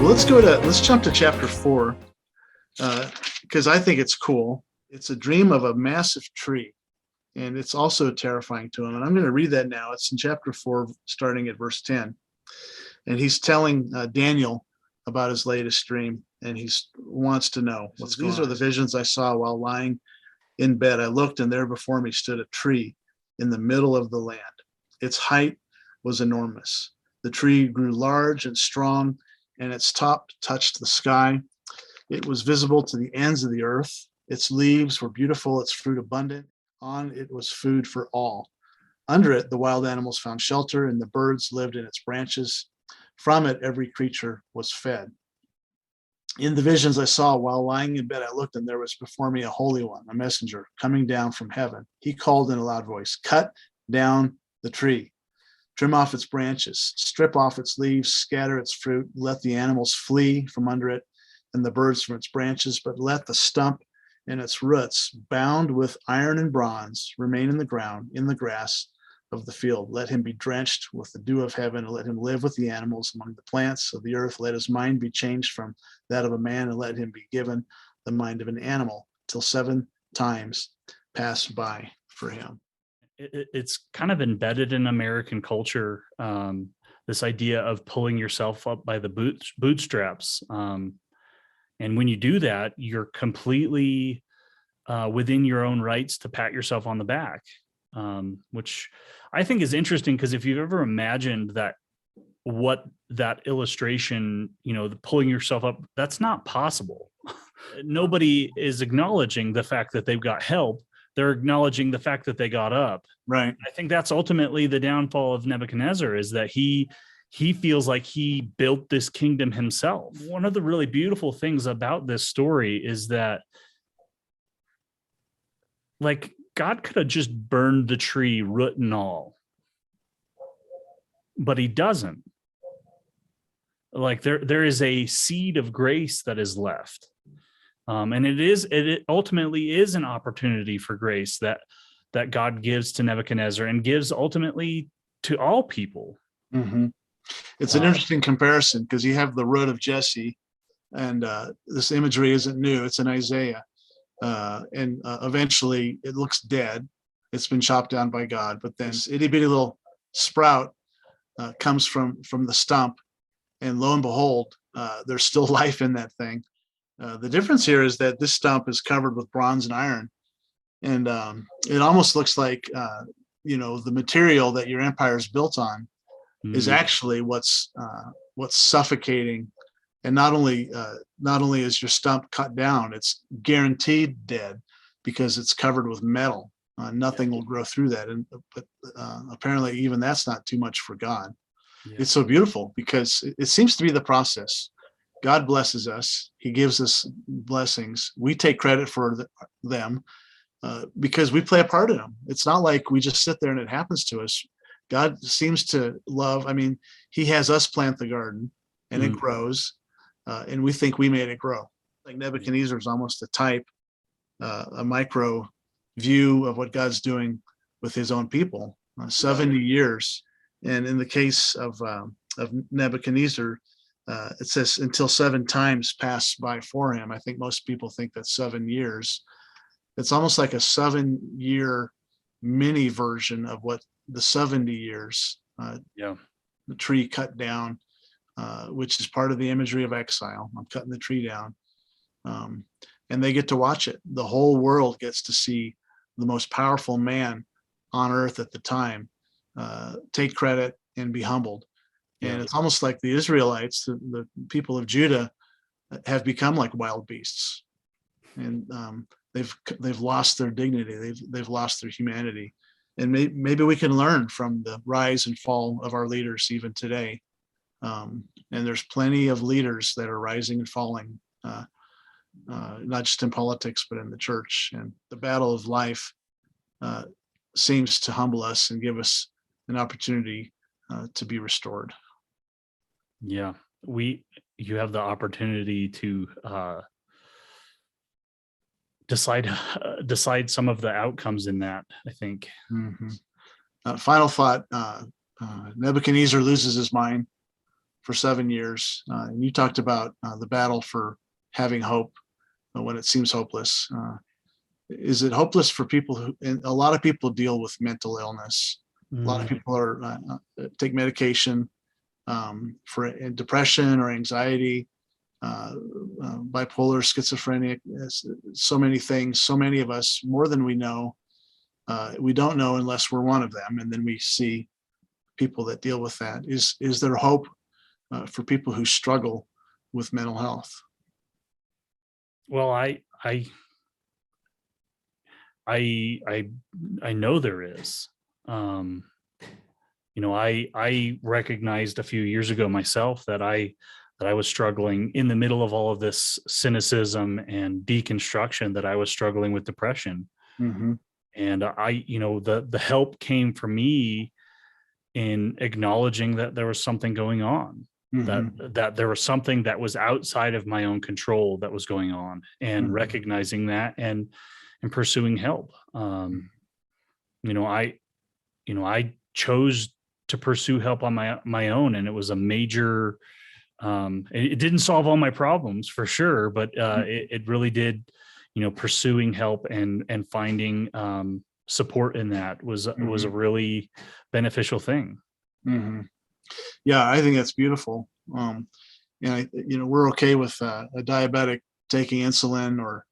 Let's jump to chapter 4, because I think it's cool. It's a dream of a massive tree, and it's also terrifying to him. And I'm going to read that now. It's in chapter 4, starting at verse 10. And he's telling Daniel about his latest dream, and he wants to know what's going on. These are the visions I saw while lying in bed. I looked, and there before me stood a tree in the middle of the land. Its height was enormous. The tree grew large and strong, and its top touched the sky. It was visible to the ends of the earth. Its leaves were beautiful, its fruit abundant. On it was food for all. Under it, the wild animals found shelter, and the birds lived in its branches. From it, every creature was fed. In the visions I saw while lying in bed, I looked, and there was before me a holy one, a messenger, coming down from heaven. He called in a loud voice, "Cut down the tree. Trim off its branches, strip off its leaves, scatter its fruit, let the animals flee from under it and the birds from its branches, but let the stump and its roots, bound with iron and bronze, remain in the ground, in the grass of the field. Let him be drenched with the dew of heaven, and let him live with the animals among the plants of the earth. Let his mind be changed from that of a man, and let him be given the mind of an animal, till 7 times pass by for him." It's kind of embedded in American culture, this idea of pulling yourself up by the bootstraps. And when you do that, you're completely within your own rights to pat yourself on the back, which I think is interesting, because if you've ever imagined that, what that illustration, the pulling yourself up, that's not possible. Nobody is acknowledging the fact that they've got help. They're acknowledging the fact that they got up. Right. I think that's ultimately the downfall of Nebuchadnezzar, is that he feels like he built this kingdom himself. One of the really beautiful things about this story is that, like, God could have just burned the tree root and all, but he doesn't. Like, there is a seed of grace that is left. And it ultimately is an opportunity for grace that God gives to Nebuchadnezzar, and gives ultimately to all people. Mm-hmm. It's an interesting comparison, because you have the root of Jesse, and this imagery isn't new. It's in Isaiah. And eventually it looks dead. It's been chopped down by God, but then this itty bitty little sprout comes from the stump, and lo and behold, there's still life in that thing. The difference here is that this stump is covered with bronze and iron, and it almost looks like the material that your empire is built on is actually what's suffocating. And not only is your stump cut down, it's guaranteed dead, because it's covered with metal. Nothing will grow through that, but apparently even that's not too much for God. Yeah. It's so beautiful, because it seems to be the process. God blesses us. He gives us blessings. We take credit for them because we play a part in them. It's not like we just sit there and it happens to us. God seems to love. I mean, he has us plant the garden, and it grows, and we think we made it grow. Like Nebuchadnezzar is almost a type, a micro view of what God's doing with his own people. 70 years. And in the case of Nebuchadnezzar, it says until 7 times pass by for him. I think most people think that's 7 years. It's almost like a 7-year mini version of what the 70 years, the tree cut down, which is part of the imagery of exile. I'm cutting the tree down. And they get to watch it. The whole world gets to see the most powerful man on earth at the time take credit and be humbled. And it's almost like the Israelites, the people of Judah, have become like wild beasts, and they've lost their dignity. They've lost their humanity, and maybe we can learn from the rise and fall of our leaders even today. And there's plenty of leaders that are rising and falling, not just in politics but in the church. And the battle of life seems to humble us and give us an opportunity to be restored. Yeah, you have the opportunity to decide some of the outcomes in that, I think. Final thought, Nebuchadnezzar loses his mind for 7 years. And you talked about the battle for having hope when it seems hopeless. Is it hopeless for people who, and a lot of people deal with mental illness. A lot of people are take medication for depression or anxiety, bipolar, schizophrenia, so many things, so many of us, more than we know. We don't know unless we're one of them. And then we see people that deal with that. Is there hope for people who struggle with mental health? Well, I know there is. I recognized a few years ago myself that I was struggling in the middle of all of this cynicism and deconstruction, that I was struggling with depression. Mm-hmm. And the help came for me in acknowledging that there was something going on, Mm-hmm. that there was something that was outside of my own control that was going on, and Mm-hmm. recognizing that and pursuing help. I chose to pursue help on my own, and it was a major. It didn't solve all my problems for sure, but it really did. Pursuing help and finding support in that was a really beneficial thing. Mm-hmm. Yeah, I think that's beautiful. And we're okay with a diabetic taking insulin or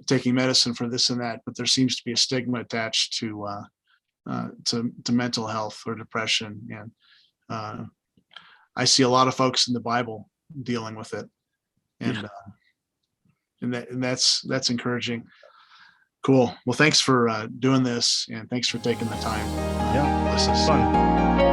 taking medicine for this and that, but there seems to be a stigma attached to mental health or depression. And I see a lot of folks in the Bible dealing with it, and that's encouraging. Cool. Well, thanks for doing this, and thanks for taking the time. Yeah, This is fun.